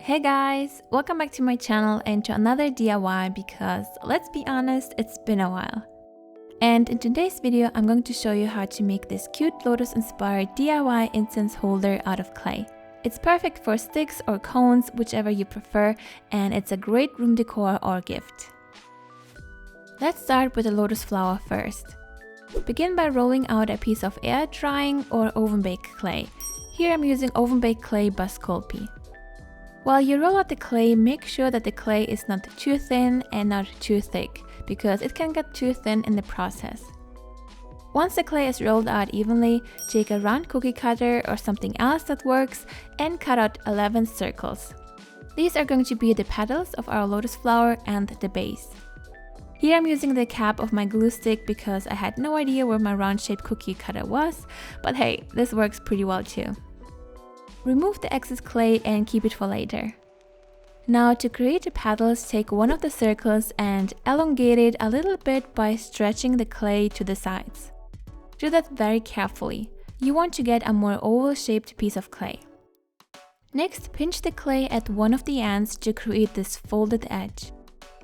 Hey guys, welcome back to my channel and to another DIY because let's be honest, it's been a while. And in today's video, I'm going to show you how to make this cute lotus inspired DIY incense holder out of clay. It's perfect for sticks or cones, whichever you prefer, and it's a great room decor or gift. Let's start with the lotus flower first. Begin by rolling out a piece of air drying or oven baked clay. Here I'm using oven baked clay by Sculpey. While you roll out the clay, make sure that the clay is not too thin and not too thick, because it can get too thin in the process. Once the clay is rolled out evenly, take a round cookie cutter or something else that works and cut out 11 circles. These are going to be the petals of our lotus flower and the base. Here I'm using the cap of my glue stick because I had no idea where my round shaped cookie cutter was, but hey, this works pretty well too. Remove the excess clay and keep it for later. Now to create the petals, take one of the circles and elongate it a little bit by stretching the clay to the sides. Do that very carefully. You want to get a more oval shaped piece of clay. Next, pinch the clay at one of the ends to create this folded edge.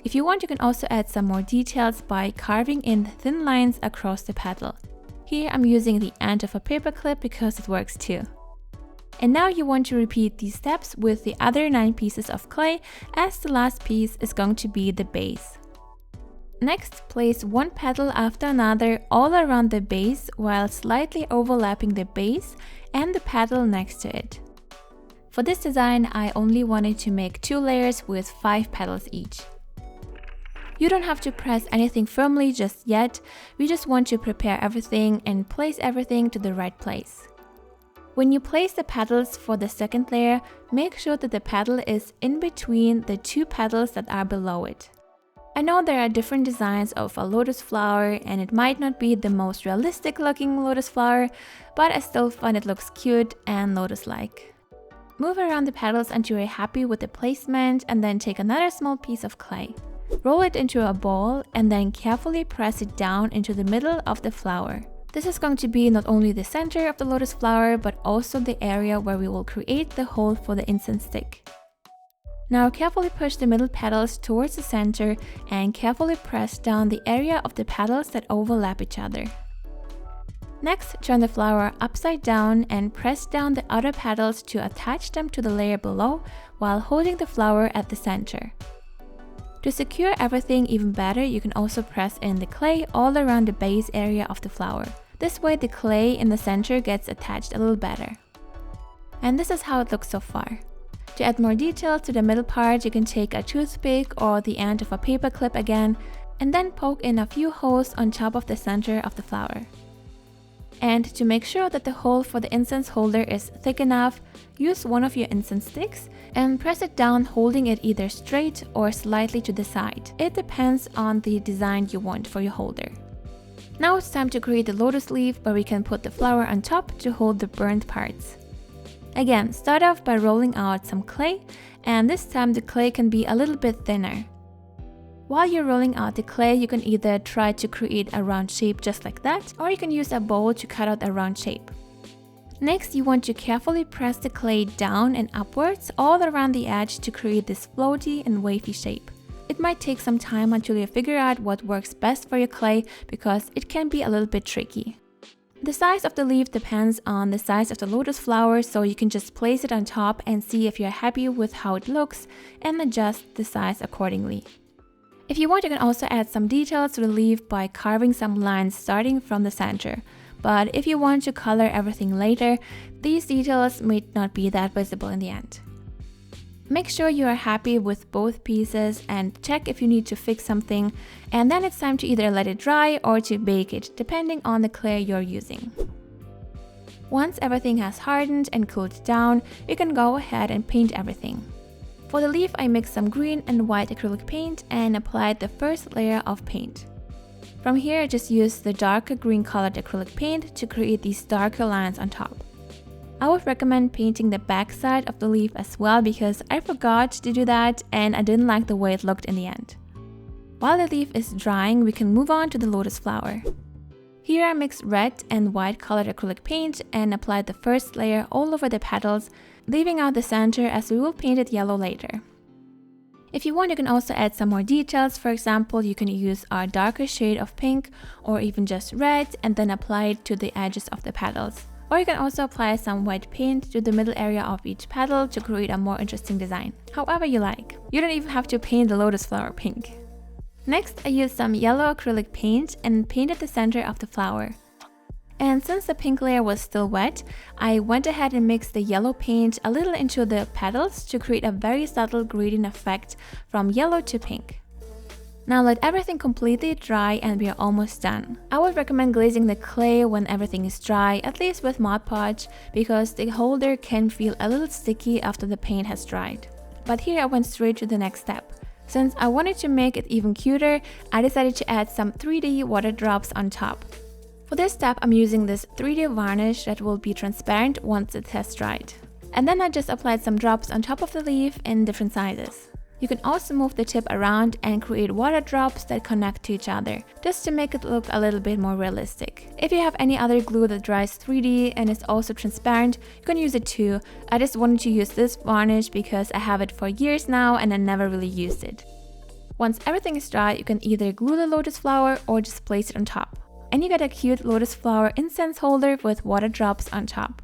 If you want, you can also add some more details by carving in thin lines across the petal. Here I'm using the end of a paper clip because it works too. And now you want to repeat these steps with the other 9 pieces of clay, as the last piece is going to be the base. Next, place one petal after another all around the base while slightly overlapping the base and the petal next to it. For this design, I only wanted to make 2 layers with 5 petals each. You don't have to press anything firmly just yet, we just want to prepare everything and place everything to the right place. When you place the petals for the second layer, make sure that the petal is in between the 2 petals that are below it. I know there are different designs of a lotus flower and it might not be the most realistic looking lotus flower, but I still find it looks cute and lotus-like. Move around the petals until you're happy with the placement and then take another small piece of clay. Roll it into a ball and then carefully press it down into the middle of the flower. This is going to be not only the center of the lotus flower, but also the area where we will create the hole for the incense stick. Now carefully push the middle petals towards the center and carefully press down the area of the petals that overlap each other. Next, turn the flower upside down and press down the other petals to attach them to the layer below while holding the flower at the center. To secure everything even better, you can also press in the clay all around the base area of the flower. This way the clay in the center gets attached a little better. And this is how it looks so far. To add more details to the middle part, you can take a toothpick or the end of a paper clip again, and then poke in a few holes on top of the center of the flower. And to make sure that the hole for the incense holder is thick enough, use one of your incense sticks and press it down, holding it either straight or slightly to the side. It depends on the design you want for your holder. Now it's time to create the lotus leaf where we can put the flower on top to hold the burnt parts. Again, start off by rolling out some clay, and this time the clay can be a little bit thinner. While you're rolling out the clay, you can either try to create a round shape just like that, or you can use a bowl to cut out a round shape. Next, you want to carefully press the clay down and upwards all around the edge to create this floaty and wavy shape. It might take some time until you figure out what works best for your clay because it can be a little bit tricky. The size of the leaf depends on the size of the lotus flower, so you can just place it on top and see if you're happy with how it looks and adjust the size accordingly. If you want, you can also add some details to the leaf by carving some lines starting from the center. But if you want to color everything later, these details may not be that visible in the end. Make sure you are happy with both pieces and check if you need to fix something, and then it's time to either let it dry or to bake it, depending on the clay you're using. Once everything has hardened and cooled down, you can go ahead and paint everything. For the leaf, I mixed some green and white acrylic paint and applied the first layer of paint. From here, I just used the darker green colored acrylic paint to create these darker lines on top. I would recommend painting the back side of the leaf as well because I forgot to do that and I didn't like the way it looked in the end. While the leaf is drying, we can move on to the lotus flower. Here I mixed red and white colored acrylic paint and applied the first layer all over the petals, leaving out the center as we will paint it yellow later. If you want, you can also add some more details. For example, you can use a darker shade of pink or even just red and then apply it to the edges of the petals. Or you can also apply some white paint to the middle area of each petal to create a more interesting design. However you like. You don't even have to paint the lotus flower pink. Next, I used some yellow acrylic paint and painted the center of the flower. And since the pink layer was still wet, I went ahead and mixed the yellow paint a little into the petals to create a very subtle gradient effect from yellow to pink. Now let everything completely dry and we are almost done. I would recommend glazing the clay when everything is dry, at least with Mod Podge, because the holder can feel a little sticky after the paint has dried. But here I went straight to the next step. Since I wanted to make it even cuter, I decided to add some 3D water drops on top. For this step, I'm using this 3D varnish that will be transparent once it has dried. And then I just applied some drops on top of the leaf in different sizes. You can also move the tip around and create water drops that connect to each other, just to make it look a little bit more realistic. If you have any other glue that dries 3D and is also transparent, you can use it too. I just wanted to use this varnish because I have it for years now and I never really used it. Once everything is dry, you can either glue the lotus flower or just place it on top. And you get a cute lotus flower incense holder with water drops on top.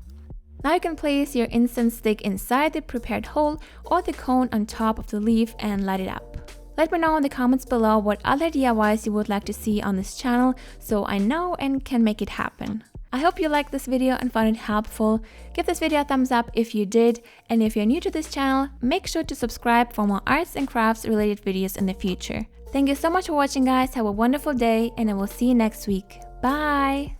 Now you can place your incense stick inside the prepared hole or the cone on top of the leaf and light it up. Let me know in the comments below what other DIYs you would like to see on this channel so I know and can make it happen. I hope you liked this video and found it helpful. Give this video a thumbs up if you did, and if you're new to this channel, make sure to subscribe for more arts and crafts related videos in the future. Thank you so much for watching guys, have a wonderful day and I will see you next week. Bye!